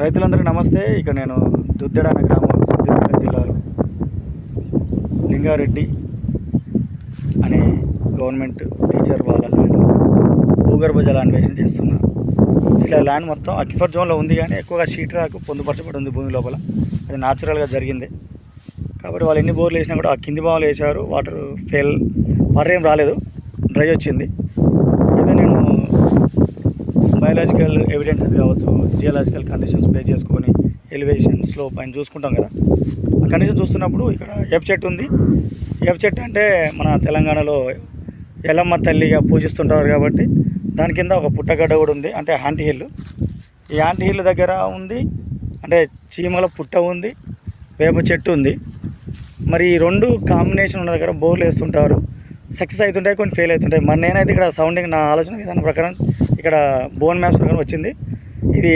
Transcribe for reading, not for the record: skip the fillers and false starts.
రైతులందరికీ నమస్తే. ఇక నేను దుద్దెడ అనే గ్రామం సిద్దిపేట జిల్లాలో లింగారెడ్డి అనే గవర్నమెంట్ టీచర్ వాళ్ళ ల్యాండ్లో భూగర్భ జల అన్వేషణ చేస్తున్నా. ఇట్లా ల్యాండ్ మొత్తం అక్విఫర్ జోన్లో ఉంది, కానీ ఎక్కువగా షీట్ రాకు పొందుపరచబడి ఉంది భూమి లోపల. అది న్యాచురల్గా జరిగింది కాబట్టి వాళ్ళు ఎన్ని బోర్లు వేసినా కూడా ఆ కింది భాగంలో వేసారు. వాటర్ ఏం రాలేదు, డ్రై వచ్చింది. అయితే నేను బయాలజికల్ ఎవిడెన్సెస్ కావచ్చు, జియోలాజికల్ కండిషన్స్ బేస్ చేసుకొని ఎలివేషన్స్లో పైన చూసుకుంటాం కదా. ఆ కండిషన్ చూస్తున్నప్పుడు ఇక్కడ ఏప చెట్టు ఉంది. ఏప చెట్టు అంటే మన తెలంగాణలో ఎల్లమ్మ తల్లిగా పూజిస్తుంటారు కాబట్టి దాని కింద ఒక పుట్టగడ్డ కూడా ఉంది, అంటే యాంటీ హిల్. ఈ యాంటీ హిల్ దగ్గర ఉంది, అంటే చీమల పుట్ట ఉంది, వేప చెట్టు ఉంది. మరి ఈ రెండు కాంబినేషన్ ఉన్న దగ్గర బోర్లు వేస్తుంటారు. సక్సెస్ అవుతుంటాయి, కొన్ని ఫెయిల్ అవుతుంటాయి. మరి నేనైతే ఇక్కడ సౌండింగ్ నా ఆలోచన విధానం ప్రకారం ఇక్కడ బోన్ మ్యాప్స్ ప్రకారం వచ్చింది ఇది.